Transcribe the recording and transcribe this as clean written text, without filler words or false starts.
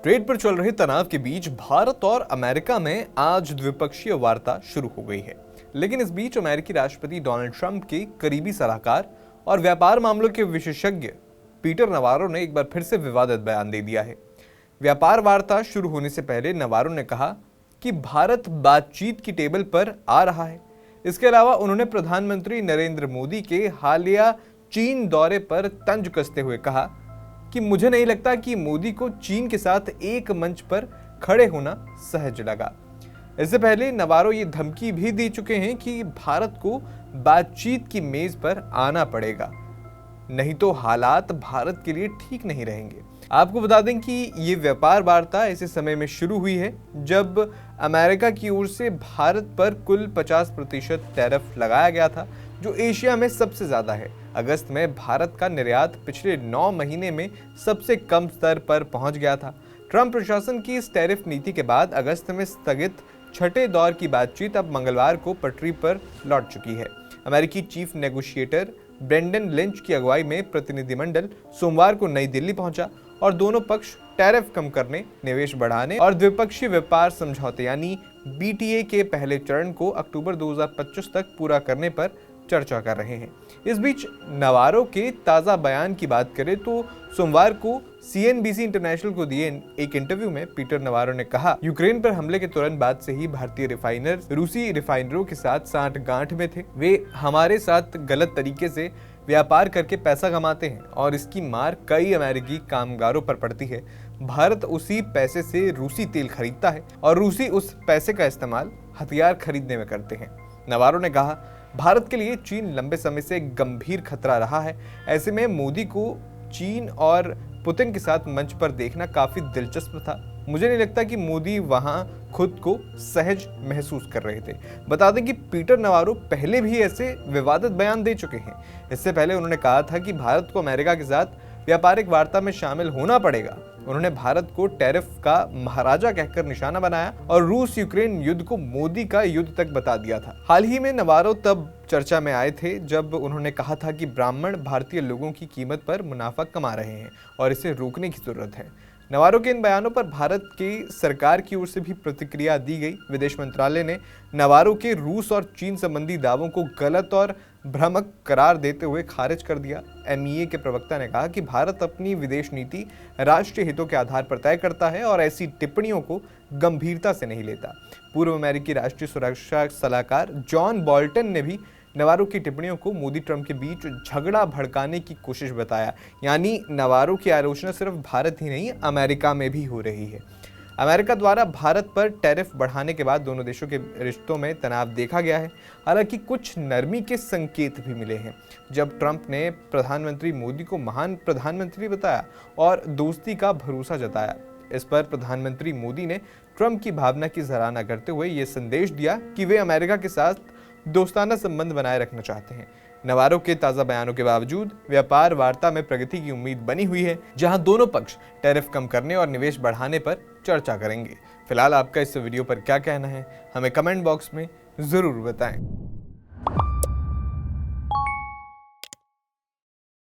Trade पर चल रहे तनाव के बीच भारत और अमेरिका में आज द्विपक्षीय वार्ता शुरू हो गई है। लेकिन इस बीच अमेरिकी राष्ट्रपति डोनाल्ड ट्रंप के करीबी सलाहकार और व्यापार मामलों के विशेषज्ञ पीटर नवारो ने एक बार फिर से विवादित बयान दे दिया है। व्यापार वार्ता शुरू होने से पहले नवारो ने कहा कि भारत बातचीत की टेबल पर आ रहा है। इसके अलावा उन्होंने प्रधानमंत्री नरेंद्र मोदी के हालिया चीन दौरे पर तंज कसते हुए कहा कि मुझे नहीं लगता कि मोदी को चीन के साथ एक मंच पर खड़े होना सहज लगा। इससे पहले नवारो ये धमकी भी दे चुके हैं कि भारत को बातचीत की मेज पर आना पड़ेगा, नहीं तो हालात भारत के लिए ठीक नहीं रहेंगे। आपको बता दें कि ये व्यापार वार्ता ऐसे समय में शुरू हुई है जब अमेरिका की ओर से भारत पर कुल 50% टैरिफ लगाया गया था, जो एशिया में सबसे ज्यादा है। अगस्त में भारत का निर्यात पिछले 9 महीने में सबसे कम स्तर पर पहुंच गया था। ट्रंप प्रशासन की इस टैरिफ नीति के बाद अगस्त में स्थगित छठे दौर की बातचीत अब मंगलवार को पटरी पर लौट चुकी है। अमेरिकी चीफ नेगोशिएटर ब्रेंडन लिंच की अगुवाई में प्रतिनिधिमंडल सोमवार को नई दिल्ली पहुंचा और दोनों पक्ष टैरिफ कम करने, निवेश बढ़ाने और द्विपक्षीय व्यापार समझौते यानी बीटीए के पहले चरण को अक्टूबर 2025 तक पूरा करने पर चर्चा कर रहे हैं। इस बीच नवारो के ताजा बयान की बात करें तो सोमवार को सीएनबीसी इंटरनेशनल को दिए एक इंटरव्यू में पीटर नवारो ने कहा, यूक्रेन पर हमले के तुरंत बाद से ही भारतीय रिफाइनर रूसी रिफाइनरों के साथ सांठ-गांठ में थे। वे हमारे साथ गलत तरीके से व्यापार करके पैसा कमाते हैं और इसकी मार कई अमेरिकी कामगारों पर पड़ती है। भारत उसी पैसे से रूसी तेल खरीदता है और रूसी उस पैसे का इस्तेमाल हथियार खरीदने में करते हैं। नवारो ने कहा, भारत के लिए चीन लंबे समय से गंभीर खतरा रहा है। ऐसे में मोदी को चीन और पुतिन के साथ मंच पर देखना काफी दिलचस्प था। मुझे नहीं लगता कि मोदी वहां खुद को सहज महसूस कर रहे थे। बता दें कि पीटर नवारो पहले भी ऐसे विवादित बयान दे चुके हैं। इससे पहले उन्होंने कहा था कि भारत को अमेरिका के साथ व्यापारिक वार्ता में शामिल होना पड़ेगा। उन्होंने भारत को टैरिफ का महाराजा कहकर निशाना बनाया और रूस यूक्रेन युद्ध को मोदी का युद्ध तक बता दिया था। हाल ही में नवारो तब चर्चा में आए थे जब उन्होंने कहा था कि ब्राह्मण भारतीय लोगों की कीमत पर मुनाफा कमा रहे हैं और इसे रोकने की जरूरत है। नवारो के इन बयानों पर भारत की सरकार की ओर से भी प्रतिक्रिया दी गई। विदेश मंत्रालय ने नवारो के रूस और चीन संबंधी दावों को गलत और भ्रामक करार देते हुए खारिज कर दिया। एमईए के प्रवक्ता ने कहा कि भारत अपनी विदेश नीति राष्ट्रीय हितों के आधार पर तय करता है और ऐसी टिप्पणियों को गंभीरता से नहीं लेता। पूर्व अमेरिकी राष्ट्रीय सुरक्षा सलाहकार जॉन बोल्टन ने भी नवारो की टिप्पणियों को मोदी ट्रंप के बीच झगड़ा भड़काने की कोशिश बताया। यानी नवारो की आलोचना सिर्फ भारत ही नहीं, अमेरिका में भी हो रही है। अमेरिका द्वारा भारत पर टैरिफ बढ़ाने के बाद दोनों देशों के रिश्तों में तनाव देखा गया है। हालांकि कुछ नरमी के संकेत भी मिले हैं। जब ट्रंप ने प्रधानमंत्री मोदी को महान प्रधानमंत्री बताया और दोस्ती का भरोसा जताया, इस पर प्रधानमंत्री मोदी ने ट्रंप की भावना की सराहना करते हुए ये संदेश दिया कि वे अमेरिका के साथ दोस्ताना संबंध बनाए रखना चाहते हैं। नवारो के ताजा बयानों के बावजूद व्यापार वार्ता में प्रगति की उम्मीद बनी हुई है, जहां दोनों पक्ष टैरिफ कम करने और निवेश बढ़ाने पर चर्चा करेंगे। फिलहाल आपका इस वीडियो पर क्या कहना है, हमें कमेंट बॉक्स में जरूर बताएं।